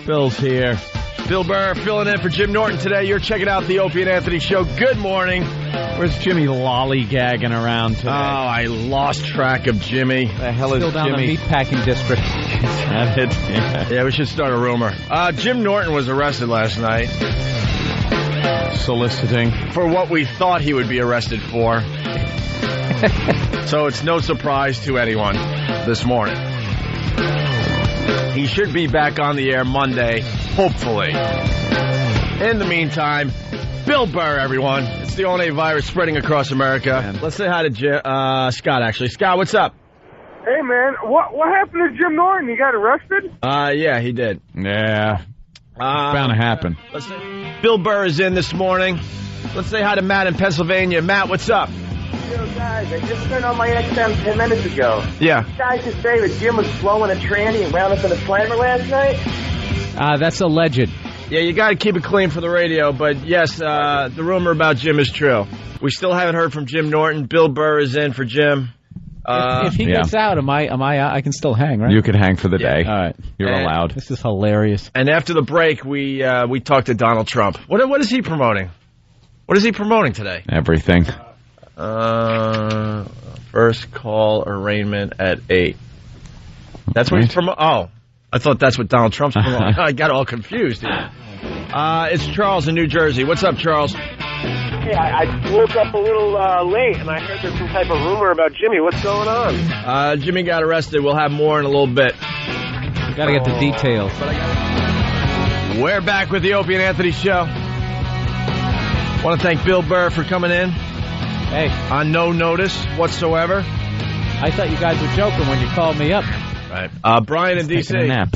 Bill's here. Bill Burr filling in for Jim Norton today. You're checking out the Opie and Anthony Show. Good morning. Where's Jimmy lollygagging around today? Oh, I lost track of Jimmy. The hell is Still down Jimmy? the meatpacking district. Yeah, we should start a rumor. Jim Norton was arrested last night. Soliciting. For what we thought he would be arrested for. So it's no surprise to anyone this morning. He should be back on the air Monday, hopefully. In the meantime, Bill Burr, everyone. It's the only virus spreading across America. Man. Let's say hi to Scott, actually. Scott, what's up? Hey, man, what happened to Jim Norton? He got arrested? Yeah, he did. Yeah. Bound to happen. Let's say Bill Burr is in this morning. Let's say hi to Matt in Pennsylvania. Matt, what's up? Yo, guys, I just turned on my XM 10 minutes ago. Yeah. You guys just say that Jim was blowing a tranny and wound up in a slammer last night? That's alleged. Yeah, you got to keep it clean for the radio, but yes, the rumor about Jim is true. We still haven't heard from Jim Norton. Bill Burr is in for Jim. If he gets out, am I out? I can still hang, right? You could hang for the day. All right. You're allowed. This is hilarious. And after the break, we talked to Donald Trump. What is he promoting? What is he promoting today? Everything. First call arraignment at 8. That's what he's promoting. Oh, I thought that's what Donald Trump's promoting. I got all confused here. It's Charles in New Jersey. What's up, Charles? Yeah, I woke up a little late, and I heard there's some type of rumor about Jimmy. What's going on? Jimmy got arrested. We'll have more in a little bit. You got to get the details. We're back with the Opie and Anthony Show. Want to thank Bill Burr for coming in. Hey. On no notice whatsoever. I thought you guys were joking when you called me up. Right. Brian in D.C. Taking a nap.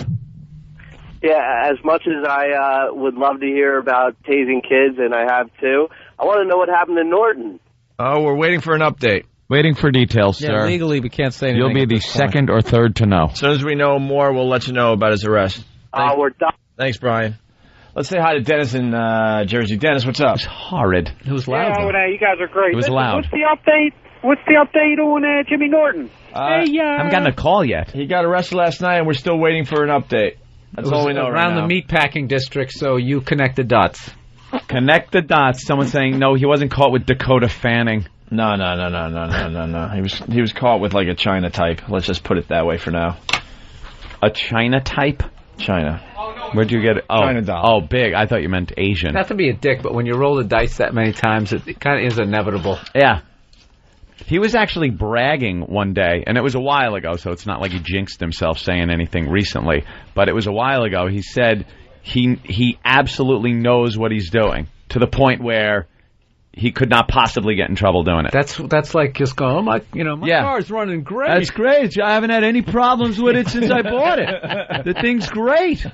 Yeah, as much as I would love to hear about tasing kids, and I have too, I want to know what happened to Norton. Oh, we're waiting for an update. Waiting for details, Yeah, sir. legally we can't say anything. You'll be the second or third to know. As soon as we know more, we'll let you know about his arrest. We're done. Thanks, Brian. Let's say hi to Dennis in Jersey. Dennis, what's up? It's horrid. It was loud. Yeah, you guys are great. It was loud. What's the update? What's the update on Jimmy Norton? I haven't gotten a call yet. He got arrested last night, and we're still waiting for an update. That's all we know right now. Around the meatpacking district, so you connect the dots. Connect the dots. Someone saying, no, he wasn't caught with Dakota Fanning. No. He was caught with like a China type. Let's just put it that way for now. A China type? China. Where'd you get it? Oh, China doll. Oh, big. I thought you meant Asian. Not to be a dick, but when you roll the dice that many times, it kind of is inevitable. Yeah. He was actually bragging one day, and it was a while ago, so it's not like he jinxed himself saying anything recently, but it was a while ago. He said he absolutely knows what he's doing, to the point where he could not possibly get in trouble doing it. That's like just going, my car's running great. That's great. I haven't had any problems with it since I bought it. The thing's great.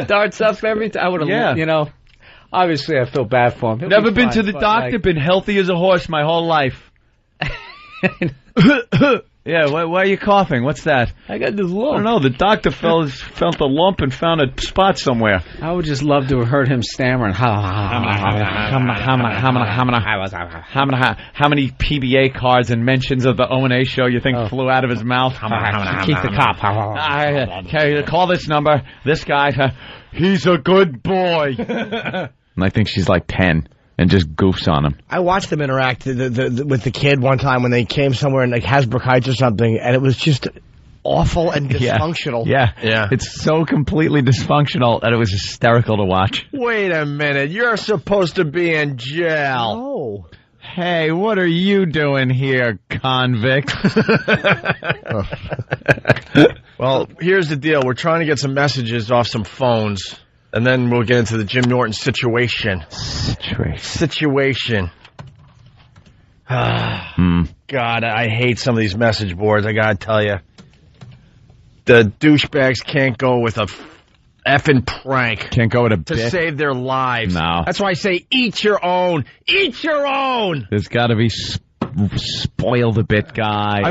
Starts up every time. I would have, obviously I feel bad for him. Never been to the doctor, been healthy as a horse my whole life. Yeah, why are you coughing? What's that? I got this I lump. don't know. The doctor felt a lump and found a spot somewhere. I would just love to have heard him stammering. How many PBA cards and mentions of the O&A show you think flew out of his mouth? Keith the cop. Okay, call this number. This guy, he's a good boy. And I think she's like 10. And just goofs on him. I watched them interact with the kid one time when they came somewhere in like Hasbrook Heights or something, and it was just awful and dysfunctional. Yeah. It's so completely dysfunctional that it was hysterical to watch. Wait a minute. You're supposed to be in jail. Oh. Hey, what are you doing here, convict? Well, here's the deal. We're trying to get some messages off some phones. And then we'll get into the Jim Norton situation. Situation. God, I hate some of these message boards, I gotta tell you. The douchebags can't go with a effing prank. Can't go with a to bit. save their lives. No. That's why I say eat your own. Eat your own. There's got to be spoiled a bit guy.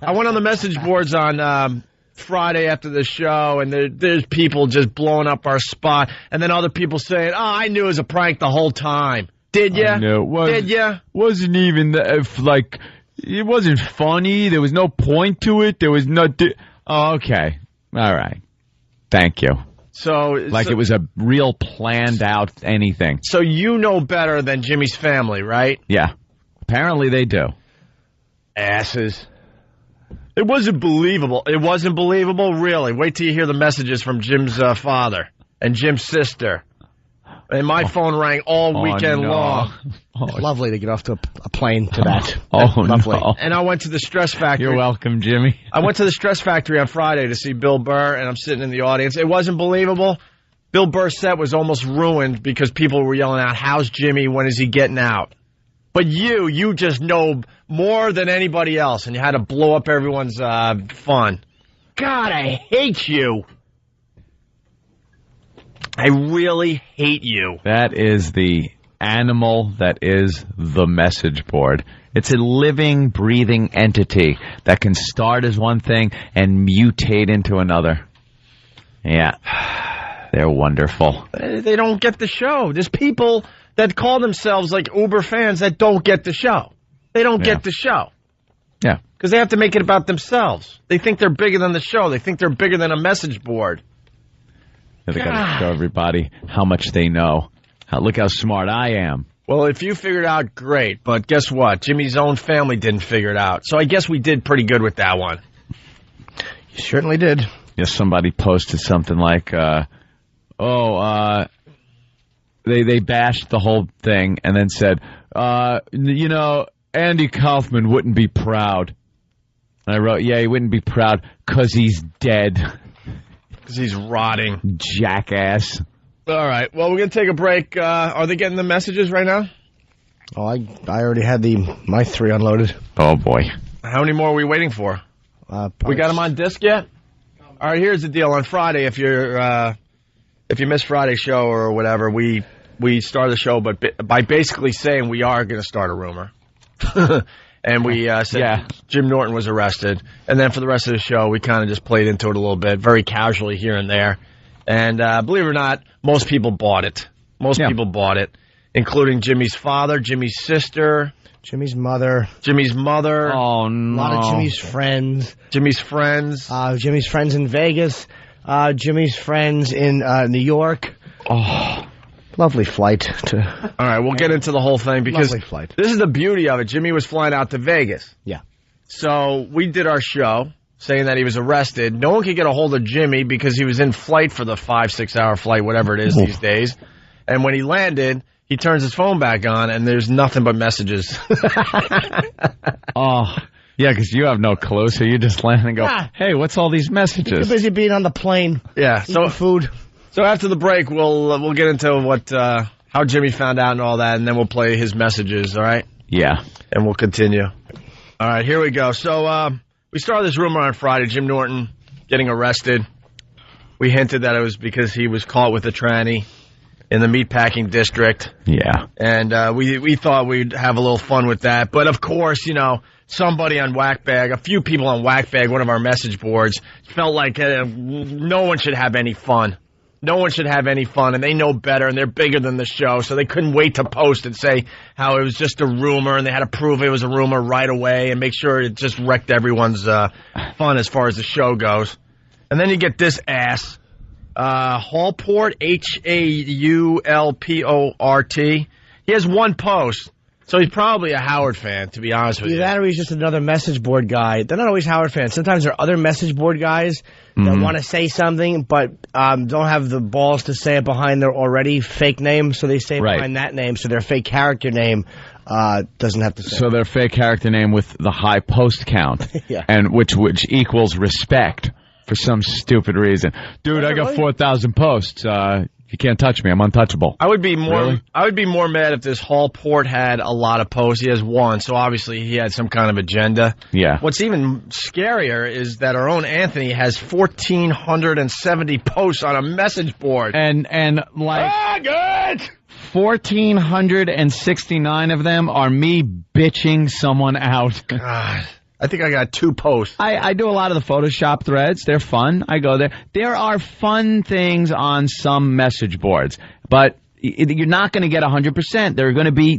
I went on the message boards on Friday after the show, and there's people just blowing up our spot, and then other people saying, "Oh, I knew it was a prank the whole time." Did you? Did you? Wasn't even it wasn't funny. There was no point to it. There was no. Oh, okay, all right. Thank you. Like it was a real planned out anything. So you know better than Jimmy's family, right? Yeah. Apparently they do. Asses. It wasn't believable. It wasn't believable? Really? Wait till you hear the messages from Jim's father and Jim's sister. And my phone rang all weekend long. It's lovely to get off to a plane to that. Lovely. No. And I went to the Stress Factory. You're welcome, Jimmy. I went to the Stress Factory on Friday to see Bill Burr, and I'm sitting in the audience. It wasn't believable. Bill Burr's set was almost ruined because people were yelling out, "How's Jimmy? When is he getting out?" But you just know more than anybody else, and you had to blow up everyone's fun. God, I hate you. I really hate you. That is the animal that is the message board. It's a living, breathing entity that can start as one thing and mutate into another. Yeah. They're wonderful. They don't get the show. There's people that call themselves like Uber fans that don't get the show. They don't get the show. Yeah. Because they have to make it about themselves. They think they're bigger than the show. They think they're bigger than a message board. They got to show everybody how much they know. Look how smart I am. Well, if you figured it out, great. But guess what? Jimmy's own family didn't figure it out. So I guess we did pretty good with that one. You certainly did. Yes, somebody posted something like, they bashed the whole thing and then said, Andy Kaufman wouldn't be proud. And I wrote, yeah, he wouldn't be proud because he's dead. Because he's rotting. Jackass. All right. Well, we're going to take a break. Are they getting the messages right now? Oh, I already had my 3 unloaded. Oh, boy. How many more are we waiting for? We got them on disc yet? All right, here's the deal. On Friday, if you missed Friday's show or whatever, we started the show by basically saying we are going to start a rumor. And we said Jim Norton was arrested. And then for the rest of the show, we kind of just played into it a little bit, very casually here and there. And believe it or not, most people bought it. Most people bought it, including Jimmy's father, Jimmy's sister. Jimmy's mother. Oh, no. A lot of Jimmy's friends. Jimmy's friends in Vegas. Jimmy's friends in New York. Oh. Lovely flight. All right, we'll get into the whole thing because this is the beauty of it. Jimmy was flying out to Vegas. Yeah. So we did our show saying that he was arrested. No one could get a hold of Jimmy because he was in flight for the 5-6 hour flight, whatever it is these days. And when he landed, he turns his phone back on, and there's nothing but messages. Oh, yeah, because you have no clue, so you just land and go, hey, what's all these messages? You're busy being on the plane. Yeah. So food. So after the break, we'll get into how Jimmy found out and all that, and then we'll play his messages, all right? Yeah. And we'll continue. All right, here we go. So we started this rumor on Friday, Jim Norton getting arrested. We hinted that it was because he was caught with a tranny in the meatpacking district. Yeah. And we thought we'd have a little fun with that. But, of course, somebody on Whackbag, a few people on Whackbag, one of our message boards, felt like no one should have any fun. No one should have any fun, and they know better, and they're bigger than the show, so they couldn't wait to post and say how it was just a rumor, and they had to prove it was a rumor right away and make sure it just wrecked everyone's fun as far as the show goes. And then you get this ass, Hallport, Haulport. He has one post, so he's probably a Howard fan, to be honest with you. That or he's just another message board guy. They're not always Howard fans. Sometimes there are other message board guys that want to say something, but don't have the balls to say it behind their already fake name, so they say it behind that name, so their fake character name doesn't have to say. So their fake character name with the high post count, and which equals respect for some stupid reason. Dude, I got 4,000 posts. You can't touch me. I'm untouchable. I would be more mad if this Hallport had a lot of posts. He has one, so obviously he had some kind of agenda. Yeah. What's even scarier is that our own Anthony has 1,470 posts on a message board. And like good! 1,469 of them are me bitching someone out. God. I think I got 2 posts. I do a lot of the Photoshop threads. They're fun. I go there. There are fun things on some message boards, but you're not going to get 100%. There are going to be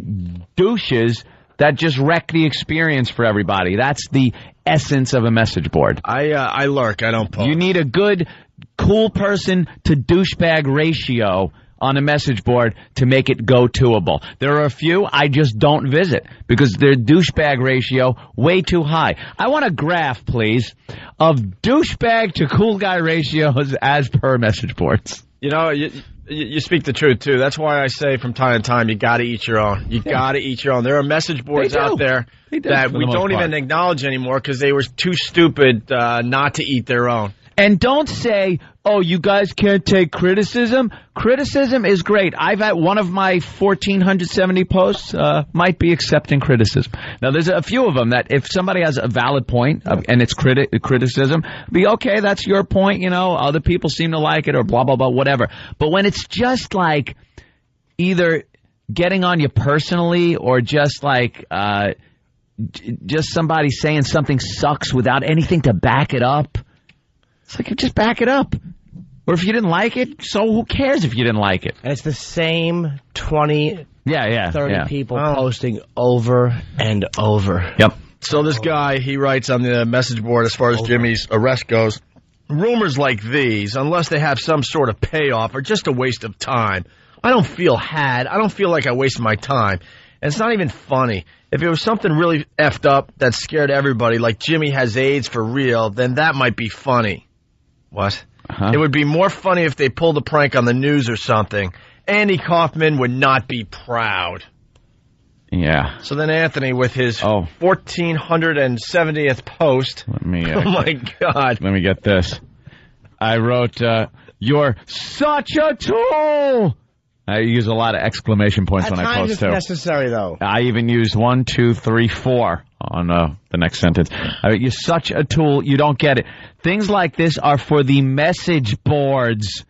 douches that just wreck the experience for everybody. That's the essence of a message board. I lurk. I don't post. You need a good cool person to douchebag ratio on a message board to make it go-toable. There are a few I just don't visit because their douchebag ratio way too high. I want a graph, please, of douchebag to cool guy ratios as per message boards. You know, you speak the truth, too. That's why I say from time to time, you got to eat your own. You got to eat your own. There are message boards out there that we don't even acknowledge anymore because they were too stupid not to eat their own. And don't say, oh, you guys can't take criticism. Criticism is great. I've had one of my 1,470 posts might be accepting criticism. Now, there's a few of them that if somebody has a valid point and it's criticism, be okay, that's your point, you know, other people seem to like it or blah, blah, blah, whatever. But when it's just like either getting on you personally or just like just somebody saying something sucks without anything to back it up, it's like, just back it up. Or if you didn't like it, so who cares if you didn't like it? And it's the same 20, 30 people posting over and over. Yep. So this guy, he writes on the message board as far as Jimmy's arrest goes, rumors like these, unless they have some sort of payoff, are just a waste of time. I don't feel had. I don't feel like I wasted my time. And it's not even funny. If it was something really effed up that scared everybody, like Jimmy has AIDS for real, then that might be funny. What? Uh-huh. It would be more funny if they pulled a prank on the news or something. Andy Kaufman would not be proud. Yeah. So then Anthony, with his 1470th post. Let me, oh, my God. Let me get this. I wrote, you're such a tool. I use a lot of exclamation points when I post, too. At times it's necessary, though. I even use 1, 2, 3, 4 on the next sentence. You're such a tool, you don't get it. Things like this are for the message boards.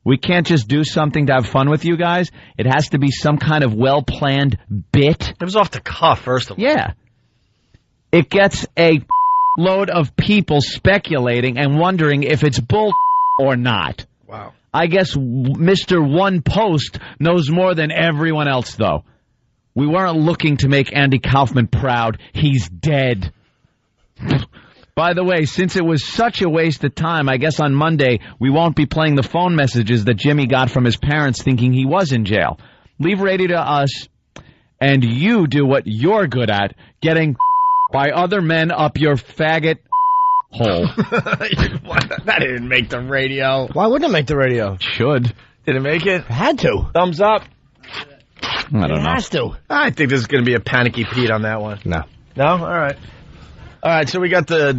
We can't just do something to have fun with you guys. It has to be some kind of well-planned bit. It was off the cuff, first of all. Yeah. It gets a load of people speculating and wondering if it's bull or not. Wow. I guess Mr. One Post knows more than everyone else, though. We weren't looking to make Andy Kaufman proud. He's dead. By the way, since it was such a waste of time, I guess on Monday we won't be playing the phone messages that Jimmy got from his parents thinking he was in jail. Leave radio to us, and you do what you're good at, getting by other men up your faggot hole. That didn't make the radio. Why wouldn't it make the radio? Should. Did it make it? It had to. Thumbs up. I don't know. It has to. I think this is going to be a panicky Pete on that one. No. No? All right. All right, so we got so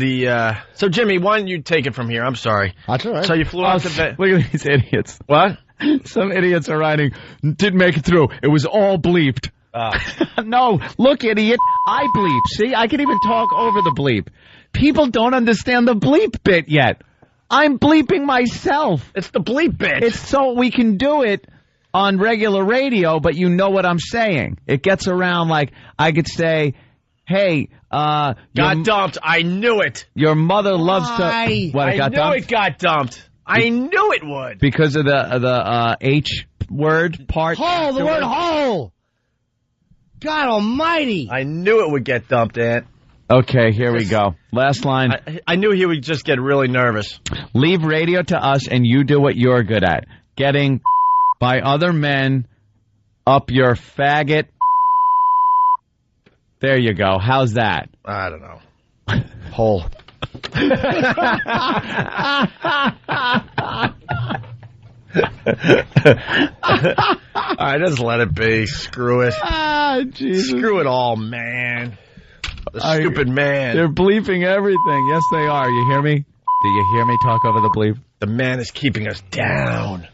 Jimmy, why don't you take it from here? I'm sorry. That's all right. So you flew out to bed. Look at these idiots. What? Some idiots are writing, didn't make it through. It was all bleeped. No, look, idiot. I bleep. See, I can even talk over the bleep. People don't understand the bleep bit yet. I'm bleeping myself. It's the bleep bit. It's so we can do it on regular radio, but you know what I'm saying. It gets around like I could say, hey, got dumped. I knew it. Your mother loves to... What, it got dumped? I knew it got dumped. I knew it would. Because of the H word part? Hole, the word hole. God almighty. I knew it would get dumped, Ant. Okay, here we go. Last line. I knew he would just get really nervous. Leave radio to us and you do what you're good at. Getting by other men up your faggot. There you go. How's that? I don't know. Hole. All right, just let it be. Screw it. Jesus. Screw it all, man. The stupid man. They're bleeping everything. Yes, they are. You hear me? Do you hear me talk over the bleep? The man is keeping us down.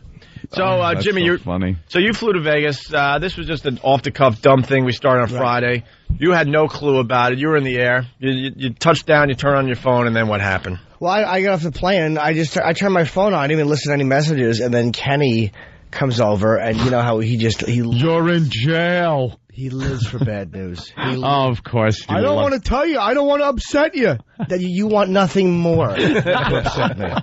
So, Jimmy, you're funny. So you flew to Vegas. This was just an off-the-cuff dumb thing we started on Friday. You had no clue about it. You were in the air. You touched down, you turn on your phone, and then what happened? Well, I got off the plane. I turned my phone on. I didn't even listen to any messages, and then Kenny comes over, and you know how he You're in jail. He lives for bad news. Of course. I don't want to tell you. I don't want to upset you. That you want nothing more to upset me.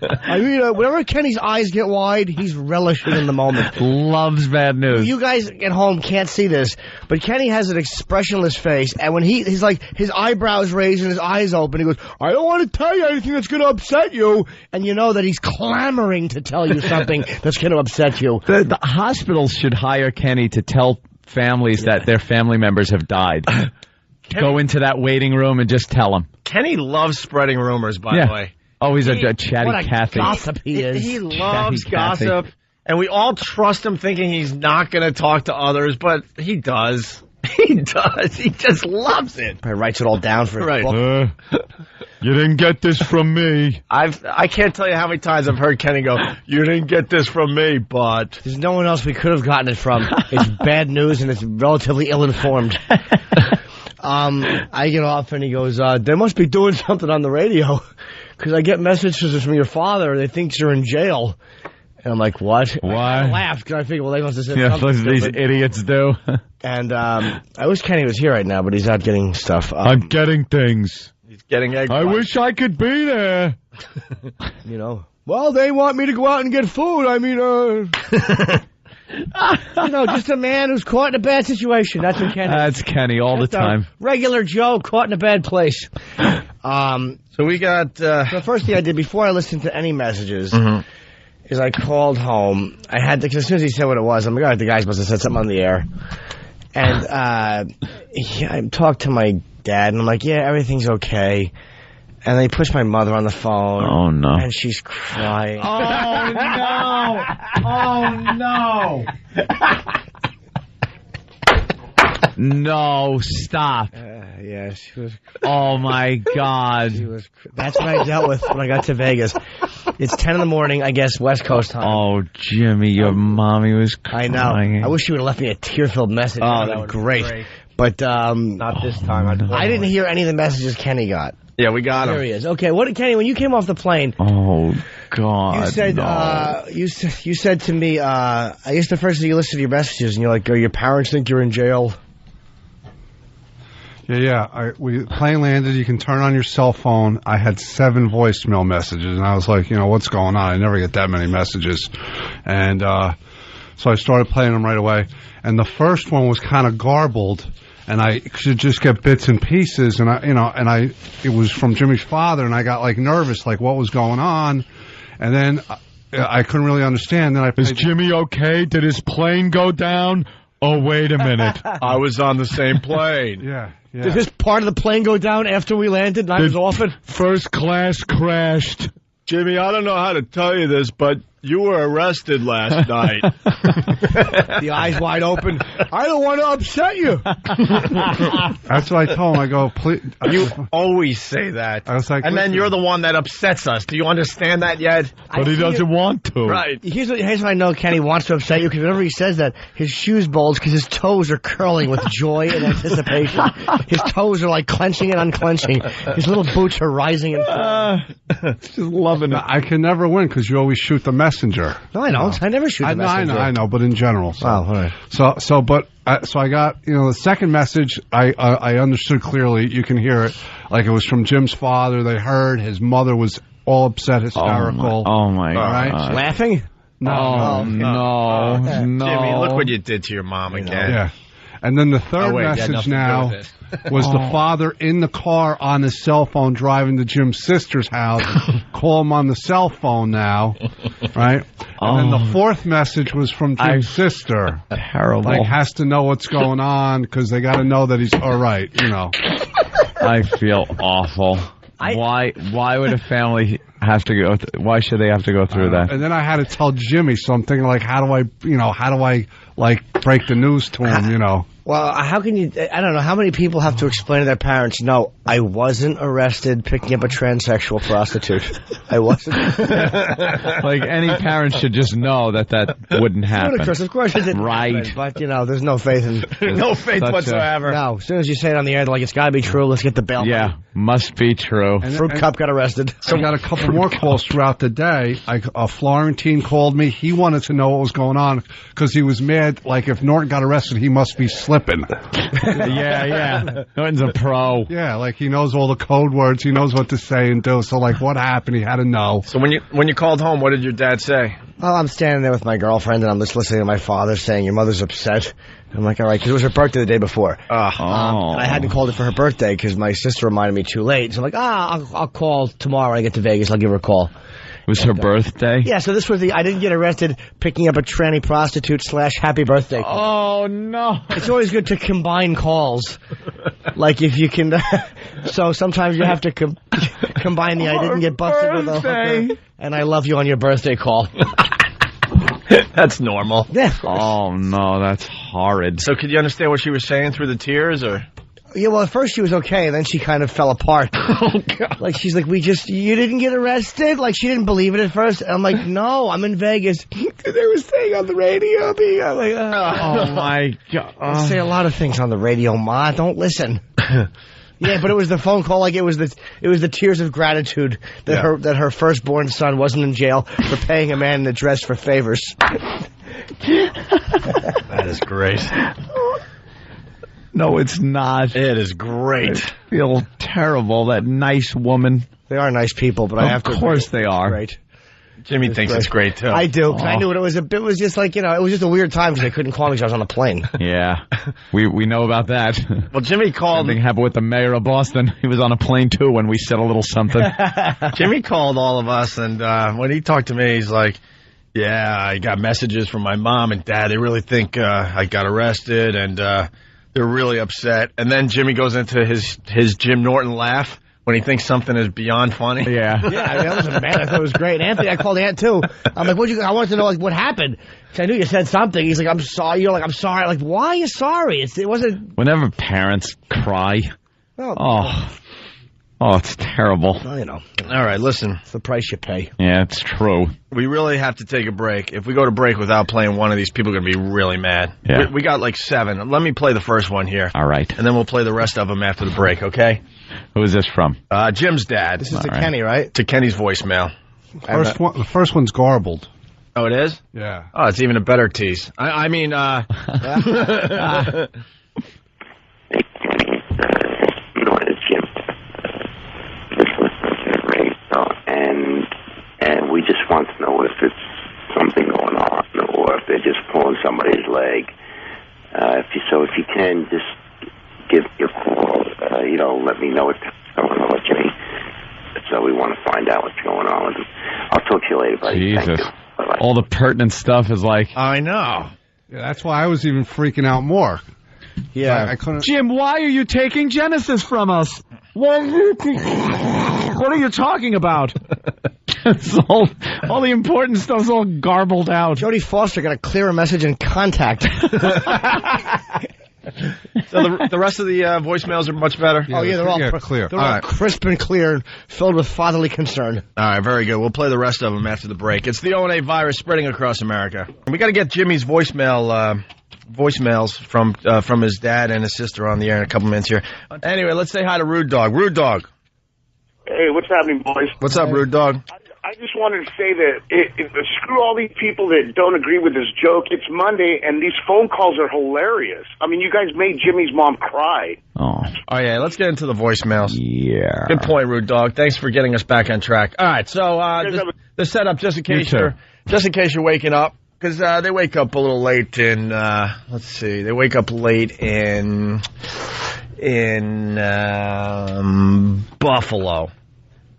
I mean, whenever Kenny's eyes get wide, he's relishing in the moment. Loves bad news. You guys at home can't see this, but Kenny has an expressionless face, and when he's like, his eyebrows raised and his eyes open, he goes, I don't want to tell you anything that's going to upset you, and you know that he's clamoring to tell you something that's going to upset you. The hospitals should hire Kenny to tell families that their family members have died. Go into that waiting room and just tell them. Kenny loves spreading rumors, by the way. Oh, he's a chatty what a Cathy. Gossip he is. He loves Cathy. gossip, and we all trust him thinking he's not going to talk to others, but he does. He does. He just loves it. He writes it all down for his book. You didn't get this from me. I can't tell you how many times I've heard Kenny go, you didn't get this from me, but... There's no one else we could have gotten it from. It's bad news and it's relatively ill-informed. I get off and he goes, they must be doing something on the radio because I get messages from your father. They think you're in jail. And I'm like, what? Why? I laughed because I figured, well, they must have said something. These idiots do. And I wish Kenny was here right now, but he's out getting stuff. I'm getting things. He's getting egg I wish I could be there. You know, well, they want me to go out and get food. I mean, you know, just a man who's caught in a bad situation. That's what Kenny. That's Kenny all just the time. Regular Joe caught in a bad place. So we got... The first thing I did before I listened to any messages is I called home. I had to, cause as soon as he said what it was, I'm like, all right, the guys must have said something on the air. And I talked to my dad, and I'm like, yeah, everything's okay. And they pushed my mother on the phone. Oh, no. And she's crying. Oh, no. Oh, no. No, stop. Yeah, she was... Oh, my God. That's what I dealt with when I got to Vegas. It's 10 in the morning, I guess, West Coast time. Oh, Jimmy, your mommy was I crying. know. I wish you would have left me a tear-filled message. Oh, that would be great. But not this time. I didn't hear any of the messages Kenny got. Yeah, we got him. There he is. Okay, what, Kenny? When you came off the plane, Oh, God. you said no. you said to me, I guess the first thing you listened to your messages, and you're like, "Oh, your parents think you're in jail." Yeah. We plane landed. You can turn on your cell phone. I had 7 voicemail messages, and I was like, what's going on? I never get that many messages, and so I started playing them right away. And the first one was kind of garbled. And I should just get bits and pieces, and it was from Jimmy's father, and I got like nervous, like what was going on, and then I couldn't really understand. Then Is Jimmy okay? Did his plane go down? Oh, wait a minute. I was on the same plane. Yeah. Did his part of the plane go down after we landed and I was off it? First class crashed. Jimmy, I don't know how to tell you this, but you were arrested last night. The eyes wide open. I don't want to upset you. That's what I told him. I go, please. You always say that. I was like, and then listen. you're the one that upsets us. Do you understand that yet? But he doesn't want to. Right. Here's what I know Kenny wants to upset you, because whenever he says that, his shoes bulge because his toes are curling with joy and anticipation. His toes are like clenching and unclenching. His little boots are rising and falling. Just loving it. I can never win because you always shoot the messenger. No, I don't. I never shoot the messenger. I know, but in general. So. Oh, all right. So I got, the second message, I understood clearly. You can hear it. Like it was from Jim's father. They heard his mother was all upset, hysterical. Oh, my God. Right? Laughing? No. No. Jimmy, look what you did to your mom again. Yeah. And then the third message now was the father in the car on his cell phone driving to Jim's sister's house. Call him on the cell phone now, right? And then the fourth message was from Jim's sister. Terrible. Like, has to know what's going on because they got to know that he's all right, I feel awful. Why would a family have to go? Why should they have to go through that? And then I had to tell Jimmy something like, how do I break the news to him, Well, how can you... I don't know. How many people have to explain to their parents, no, I wasn't arrested picking up a transsexual prostitute. I wasn't. Like, any parent should just know that wouldn't happen. Of course it didn't Right. happen, but, there's no faith in... No faith whatsoever. No, as soon as you say it on the air, they're like, it's got to be true. Let's get the bail. Yeah, must be true. Fruit Cup got arrested. So I got a couple more calls throughout the day. Florentine called me. He wanted to know what was going on because he was mad. Like, if Norton got arrested, he must be slipping flipping. Yeah. Norton's a pro. Yeah, like he knows all the code words. He knows what to say and do. So, like, what happened? He had to know. So when you called home, what did your dad say? Well, I'm standing there with my girlfriend, and I'm just listening to my father saying, your mother's upset. I'm like, all right, because it was her birthday the day before. And I hadn't called her for her birthday because my sister reminded me too late. So I'm like, I'll call tomorrow when I get to Vegas. I'll give her a call. It was her birthday? Yeah, so this was I didn't get arrested picking up a tranny prostitute / happy birthday call. Oh, no. It's always good to combine calls. Like, if you can... so sometimes you have to combine the I didn't get busted with a hooker, and I love you on your birthday call. That's normal. Yeah. Oh, no, that's horrid. So could you understand what she was saying through the tears, or... Yeah, well, at first she was okay, and then she kind of fell apart. Oh, God. Like, she's like, you didn't get arrested? Like, she didn't believe it at first. And I'm like, no, I'm in Vegas. They were saying on the radio. I'm like, oh, my God. I say a lot of things on the radio, Ma. Don't listen. Yeah, but it was the phone call, like it was the tears of gratitude that her firstborn son wasn't in jail for paying a man in a dress for favors. That is great. No, it's not. It is great. I feel terrible. That nice woman. They are nice people, but I have to. Of course they are. Great. Jimmy thinks it's great, too. I do, because I knew it was it was just like, it was just a weird time because I couldn't call me because I was on a plane. Yeah. We know about that. Well, Jimmy called... Something happened with the mayor of Boston. He was on a plane, too, when we said a little something. Jimmy called all of us, and when he talked to me, he's like, yeah, I got messages from my mom and dad. They really think I got arrested, and they're really upset. And then Jimmy goes into his Jim Norton laugh when he thinks something is beyond funny. Yeah. Yeah, I wasn't mad. I thought it was great. Anthony, I called Ant, too. I'm like, I wanted to know, like, what happened. I knew you said something. He's like, I'm sorry. You're like, I'm sorry. Like, why are you sorry? It wasn't... Whenever parents cry, it's terrible. Well, All right, listen. It's the price you pay. Yeah, it's true. We really have to take a break. If we go to break without playing one of these, people are going to be really mad. Yeah. We got like 7. Let me play the first one here. All right. And then we'll play the rest of them after the break, okay? Who is this from? Jim's dad. This is to Kenny, right? To Kenny's voicemail. The first one's garbled. Oh, it is? Yeah. Oh, it's even a better tease. I mean, It's Jim. Just listening to the radio, and we just want to know if it's something going on or if they're just pulling somebody's leg. If you can, just give me a call. Let me know what's going on with Jimmy. So we want to find out what's going on with him. I'll talk to you later, buddy. Jesus. Thank you. Bye-bye. All the pertinent stuff is like... I know. Yeah, that's why I was even freaking out more. Yeah. I couldn't... Jim, why are you taking Genesis from us? What are you talking about? It's all the important stuff's all garbled out. Jodie Foster got a clearer message in Contact. So the rest of the voicemails are much better? Oh, yeah, they're all clear. They're all crisp and clear, filled with fatherly concern. All right, very good. We'll play the rest of them after the break. It's the O&A virus spreading across America. We got to get Jimmy's voicemails from his dad and his sister on the air in a couple minutes here. Anyway, let's say hi to Rude Dog. Rude Dog. Hey, what's happening, boys? What's up, Rude Dog? I just wanted to say that screw all these people that don't agree with this joke. It's Monday, and these phone calls are hilarious. I mean, you guys made Jimmy's mom cry. Oh, yeah, let's get into the voicemails. Yeah. Good point, Rude Dog. Thanks for getting us back on track. All right, so the setup, just in case you're waking up, because they wake up a little late in, let's see, they wake up late in Buffalo.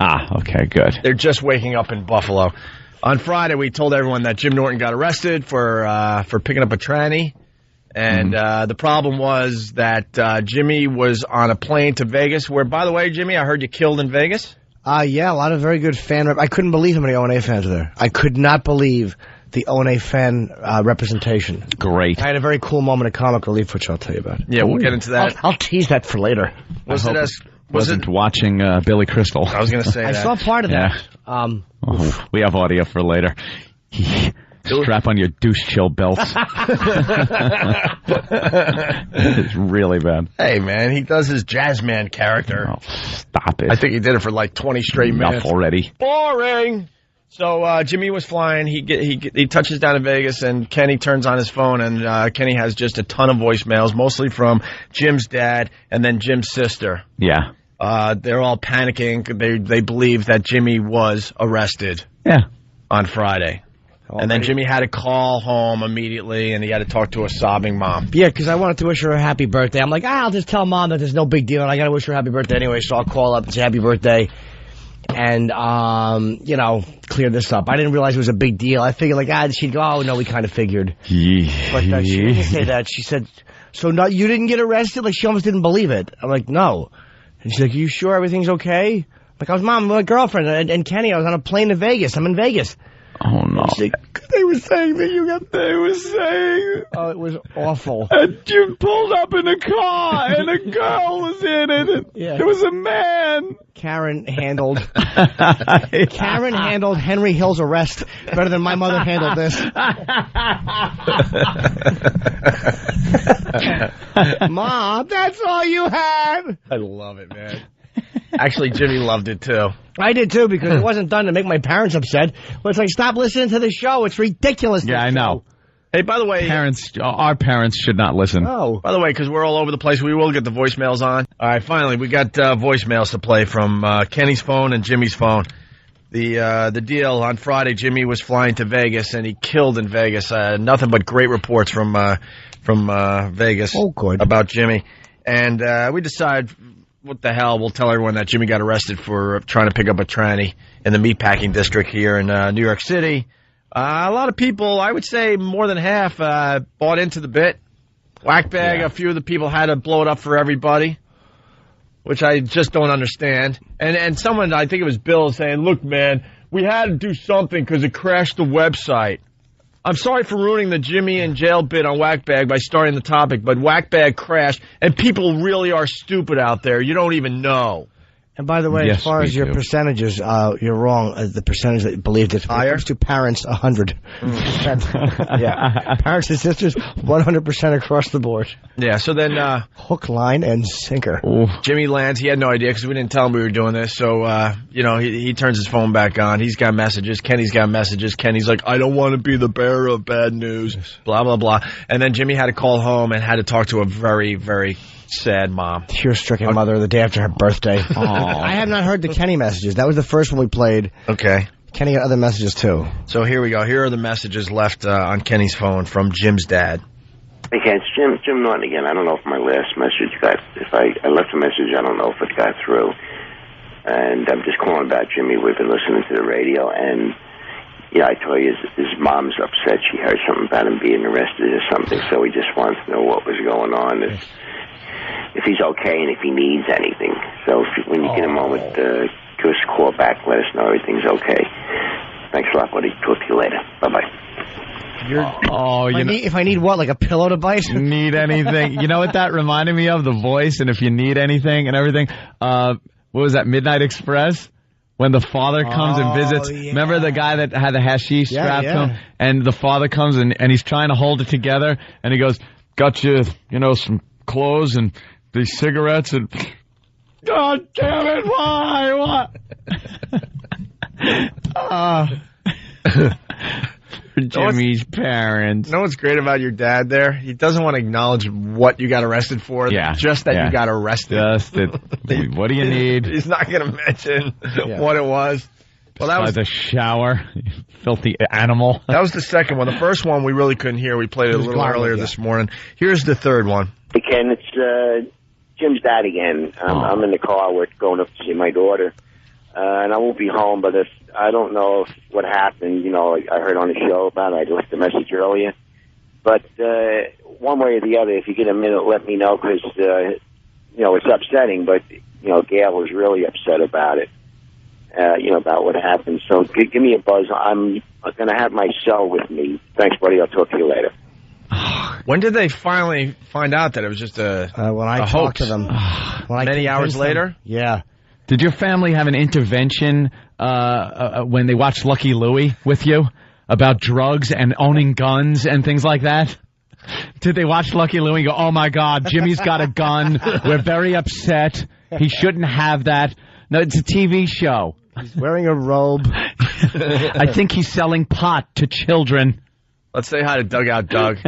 Ah, okay, good. They're just waking up in Buffalo. On Friday, we told everyone that Jim Norton got arrested for picking up a tranny. And the problem was that Jimmy was on a plane to Vegas, where, by the way, Jimmy, I heard you killed in Vegas. Yeah, a lot of very good fan I couldn't believe how many O&A fans were there. I could not believe the O&A fan representation. Great. I had a very cool moment of comic relief, which I'll tell you about. Yeah, we'll get into that. I'll tease that for later. Wasn't watching Billy Crystal. I was going to say I saw part of that. We have audio for later. Strap on your douche chill belts. It's really bad. Hey, man, he does his jazz man character. Oh, stop it. I think he did it for like 20 straight minutes. Enough already. Boring. So Jimmy was flying. He touches down in Vegas, and Kenny turns on his phone, and Kenny has just a ton of voicemails, mostly from Jim's dad and then Jim's sister. Yeah. They're all panicking. They believe that Jimmy was arrested. Yeah. On Friday. And then Jimmy had to call home immediately, and he had to talk to a sobbing mom. Yeah, because I wanted to wish her a happy birthday. I'm like, I'll just tell Mom that there's no big deal, and I got to wish her a happy birthday anyway, so I'll call up and say happy birthday and, clear this up. I didn't realize it was a big deal. I figured, she'd go, oh, no, we kind of figured. But she didn't say that. She said, so you didn't get arrested? Like, she almost didn't believe it. I'm like, no. And she's like, are you sure everything's okay? Like, I was Mom, my girlfriend, and Kenny, I was on a plane to Vegas. I'm in Vegas. Oh, no. They were saying that you got... They were saying... Oh, it was awful. And you pulled up in a car, and a girl was in it. And There was a man. Karen handled Henry Hill's arrest better than my mother handled this. Mom, that's all you had? I love it, man. Actually, Jimmy loved it, too. I did, too, because it wasn't done to make my parents upset. But it's like, stop listening to the show. It's ridiculous. Yeah, I know. Hey, by the way... Our parents should not listen. Oh. By the way, because we're all over the place, we will get the voicemails on. All right, finally, we got voicemails to play from Kenny's phone and Jimmy's phone. The deal on Friday, Jimmy was flying to Vegas, and he killed in Vegas. Nothing but great reports from Vegas about Jimmy. And we decided... What the hell? We'll tell everyone that Jimmy got arrested for trying to pick up a tranny in the meatpacking district here in New York City. A lot of people, I would say more than half, bought into the bit. Whackbag, a few of the people had to blow it up for everybody, which I just don't understand. And someone, I think it was Bill, saying, look, man, we had to do something because it crashed the website. I'm sorry for ruining the Jimmy in jail bit on Whackbag by starting the topic, but Whackbag crashed, and people really are stupid out there. You don't even know. And by the way, as far as your percentages, you're wrong. The percentage that believed it. Higher? To parents, 100%. Yeah. Parents and sisters, 100% across the board. Yeah, so then... hook, line, and sinker. Ooh. Jimmy lands. He had no idea because we didn't tell him we were doing this. So, he turns his phone back on. He's got messages. Kenny's got messages. Kenny's like, I don't want to be the bearer of bad news. Blah, blah, blah. And then Jimmy had to call home and had to talk to a very, very... sad mom. Tear-stricken mother the day after her birthday. I have not heard the Kenny messages. That was the first one we played. Okay. Kenny got other messages, too. So here we go. Here are the messages left on Kenny's phone from Jim's dad. Okay, it's Jim Norton again. I don't know if my last message if I left a message, I don't know if it got through. And I'm just calling about Jimmy. We've been listening to the radio, and I told you his mom's upset. She heard something about him being arrested or something, so he just wants to know what was going on. If he's okay and if he needs anything. So when you get a moment, give us a call back. Let us know everything's okay. Thanks a lot, buddy. Talk to you later. Bye-bye. If I need what, like a pillow to bite? Need anything. You know what that reminded me of? The Voice, and if you need anything and everything. What was that, Midnight Express? When the father comes and visits. Yeah. Remember the guy that had the hashish strapped to him? And the father comes and he's trying to hold it together, and he goes, got you, some clothes and these cigarettes and... God damn it, why? What? Jimmy's parents. You know what's great about your dad there? He doesn't want to acknowledge what you got arrested for. Yeah. Just that you got arrested. Just that. What do you need? He's not going to mention what it was. Well, that was the shower. Filthy animal. That was the second one. The first one we really couldn't hear. We played it a little earlier this morning. Here's the third one. Hey, Ken, it's Jim's dad again. I'm in the car. We're going up to see my daughter. And I won't be home, but I don't know what happened. I heard on the show about it. I left a message earlier. But one way or the other, if you get a minute, let me know, because, it's upsetting. But, Gail was really upset about it, about what happened. So give me a buzz. I'm going to have my cell with me. Thanks, buddy. I'll talk to you later. When did they finally find out that it was just a when I talked to them. Many hours later? Yeah. Did your family have an intervention when they watched Lucky Louie with you about drugs and owning guns and things like that? Did they watch Lucky Louie and go, oh, my God, Jimmy's got a gun. We're very upset. He shouldn't have that. No, it's a TV show. He's wearing a robe. I think he's selling pot to children. Let's say hi to Dugout Doug.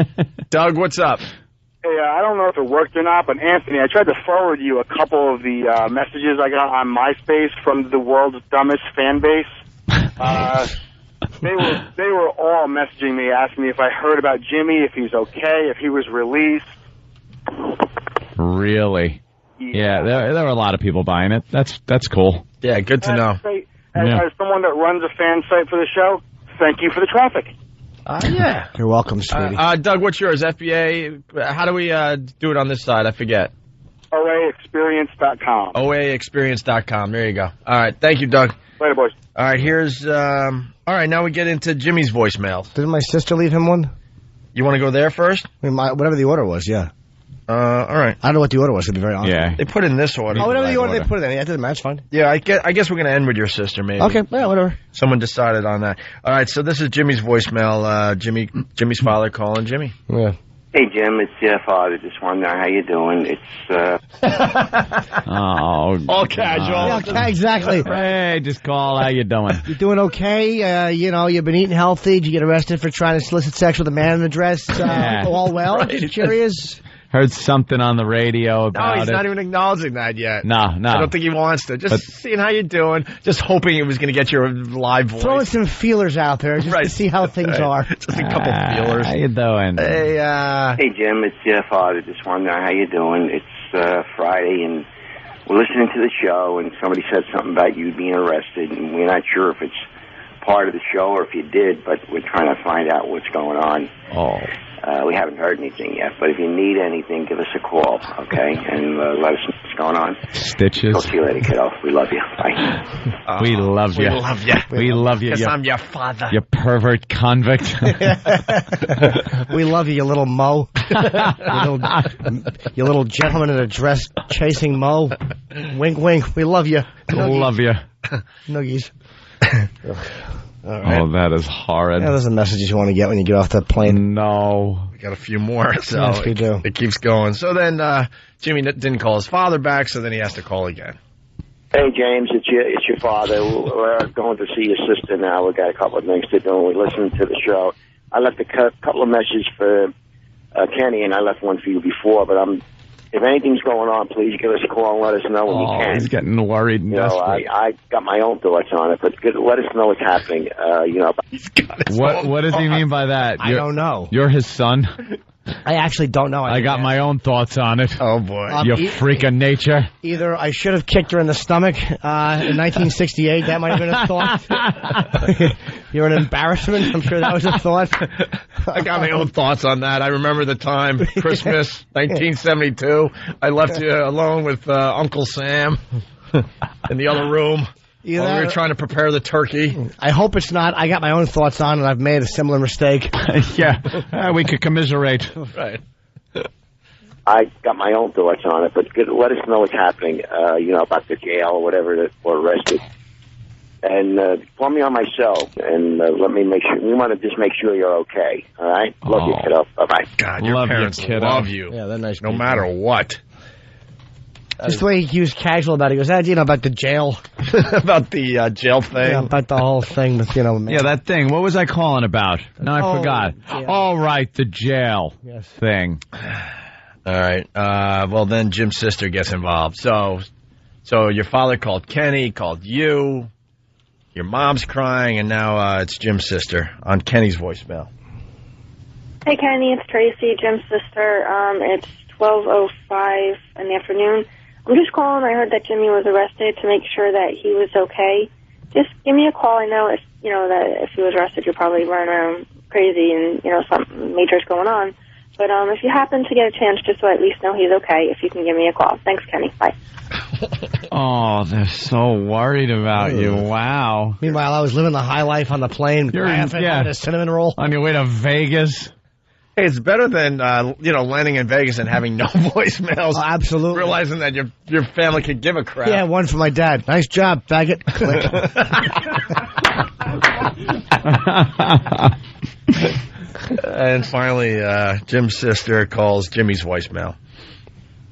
Doug, what's up? Hey, I don't know if it worked or not, but Anthony, I tried to forward you a couple of the messages I got on MySpace from the world's dumbest fan base. They were all messaging me, asking me if I heard about Jimmy, if he's okay, if he was released. Really? Yeah, there were a lot of people buying it. That's cool. Yeah, good to know. As someone that runs a fan site for the show, thank you for the traffic. Yeah. You're welcome, sweetie. Doug, what's yours? FBA, how do we do it on this side? I forget. OAExperience.com. OAExperience.com. There you go. All right. Thank you, Doug. Later, boys. All right, here's... all right, now we get into Jimmy's voicemail. Didn't my sister leave him one? You want to go there first? I mean, whatever the order was, yeah. All right. I don't know what the order was, to be very honest. Yeah. They put in this order. Oh, whatever the order they put it in. Yeah, it doesn't matter. It's fine. Yeah, I guess we're going to end with your sister, maybe. Okay, yeah, whatever. Someone decided on that. All right, so this is Jimmy's voicemail. Jimmy's father calling Jimmy. Yeah. Hey, Jim, it's your father. Just wondering how you doing. It's, all casual. Yeah, exactly. Hey, just call. How you doing? You doing okay? You've been eating healthy. Did you get arrested for trying to solicit sex with a man in the dress? All well? Right. Just curious. Heard something on the radio about No, he's it. not even acknowledging that yet. No. I don't think he wants to. Just seeing how you're doing. Just hoping it was going to get your live voice. Throwing some feelers out there just to see how things are. Just a couple feelers. How you doing? Hey, Jim, it's your father. Just wondering how you doing. It's Friday, and we're listening to the show, and somebody said something about you being arrested, and we're not sure if it's part of the show or if you did, but we're trying to find out what's going on. Oh. We haven't heard anything yet, but if you need anything, give us a call, okay? And let us know what's going on. Stitches. Talk to you later, kiddo. We love you. Bye. We love you. We love you. We love you. Because I'm your father. You pervert convict. We love you, you little Mo. you little gentleman in a dress chasing Mo. Wink, wink. We love you. Love you. Nuggies. All right. Oh, that is horrid. Yeah, those are the messages you want to get when you get off the plane. No. We got a few more, so yes, we do. It keeps going. So then Jimmy didn't call his father back, so then he has to call again. Hey, James, it's your father. We're going to see your sister now. We've got a couple of things to do. We listen to the show. I left a couple of messages for Kenny, and I left one for you before, but if anything's going on, please give us a call and let us know when you can. He's getting worried and desperate. I got my own thoughts on it, but let us know what's happening. What does he mean by that? I don't know. You're his son? I actually don't know. I got my own thoughts on it. Oh, boy. You freak of nature. Either I should have kicked her in the stomach in 1968. That might have been a thought. You're an embarrassment. I'm sure that was a thought. I got my own thoughts on that. I remember the time, Christmas, 1972. I left you alone with Uncle Sam in the other room. While we were trying to prepare the turkey. I hope it's not. I got my own thoughts on it. I've made a similar mistake. Yeah, we could commiserate. Right. I got my own thoughts on it, but let us know what's happening, about the jail or whatever, or arrested. And call me on my cell, and let me make sure. We want to just make sure you're okay, all right? Love you, kiddo. Bye-bye. God, your parents love you. Yeah, they're nice no people. matter what. Just the way he was casual about it. He goes, about the jail. About the jail thing. Yeah, about the whole thing with, man. Yeah, that thing. What was I calling about? No, I forgot. Yeah. All right, the jail thing. All right. Well, then Jim's sister gets involved. So your father called Kenny, called you. Your mom's crying, and now it's Jim's sister on Kenny's voicemail. Hey, Kenny, it's Tracy, Jim's sister. It's 12:05 in the afternoon. I'm just calling. I heard that Jimmy was arrested to make sure that he was okay. Just give me a call. I know that if he was arrested, you're probably running around crazy and, something major's going on. But if you happen to get a chance, just so I at least know he's okay, if you can give me a call. Thanks, Kenny. Bye. Oh, they're so worried about you. Wow. Meanwhile, I was living the high life on the plane. You're a cinnamon roll. On your way to Vegas. Hey, it's better than landing in Vegas and having no voicemails. Oh, absolutely. Realizing that your family could give a crap. Yeah, one for my dad. Nice job, faggot. Click. And finally, Jim's sister calls Jimmy's voicemail.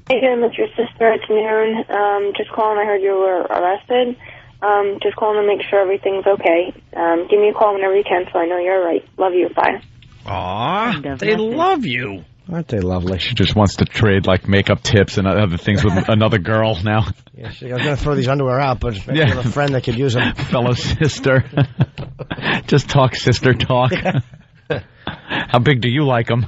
Hey, Jim, it's your sister. It's noon. Just calling. I heard you were arrested. Just calling to make sure everything's okay. Give me a call whenever you can so I know you're all right. Love you. Bye. Aw, they love you. Aren't they lovely? She just wants to trade, like, makeup tips and other things with another girl now. Yeah, I was going to throw these underwear out, but I have a friend that could use them. Fellow sister. Just talk sister talk. How big do you like them?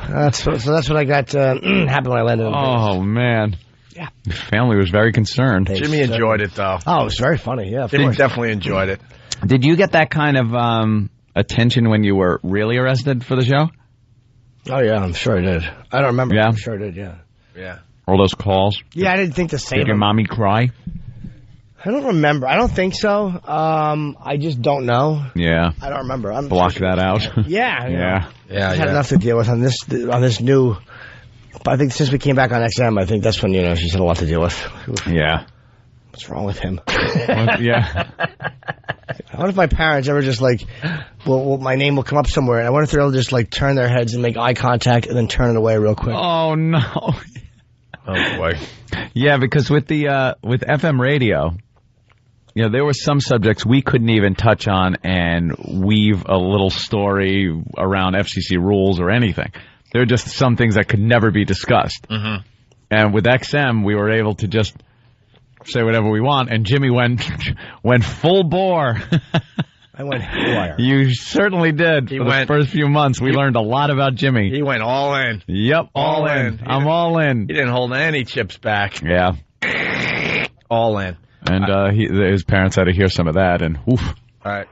That's what I got happened when I landed. Oh, man. Yeah. The family was very concerned. Jimmy enjoyed it, though. Oh, it was very funny, yeah. Jimmy definitely enjoyed it. Did you get that kind of attention when you were really arrested for the show? Oh, yeah, I'm sure I did. I don't remember. Yeah? I'm sure I did, yeah. Yeah. All those calls? Yeah, I didn't think to save Did your mommy cry? I don't remember. I don't think so. I just don't know. Yeah. I don't remember. Block that out. Yeah. Yeah. Yeah, I had enough to deal with on this new... But I think since we came back on XM, I think that's when, she's had a lot to deal with. Yeah. What's wrong with him? Yeah. I wonder if my parents ever just my name will come up somewhere, and I wonder if they'll just turn their heads and make eye contact and then turn it away real quick. Oh, no. Oh, boy. Yeah, because with FM radio, there were some subjects we couldn't even touch on and weave a little story around FCC rules or anything. There were just some things that could never be discussed. Mm-hmm. And with XM, we were able to just say whatever we want, and Jimmy went full bore. I went haywire. You certainly did. For the first few months, we learned a lot about Jimmy. He went all in. Yep, all in. I'm all in. He didn't hold any chips back. Yeah. All in. And his parents had to hear some of that, and oof. All right.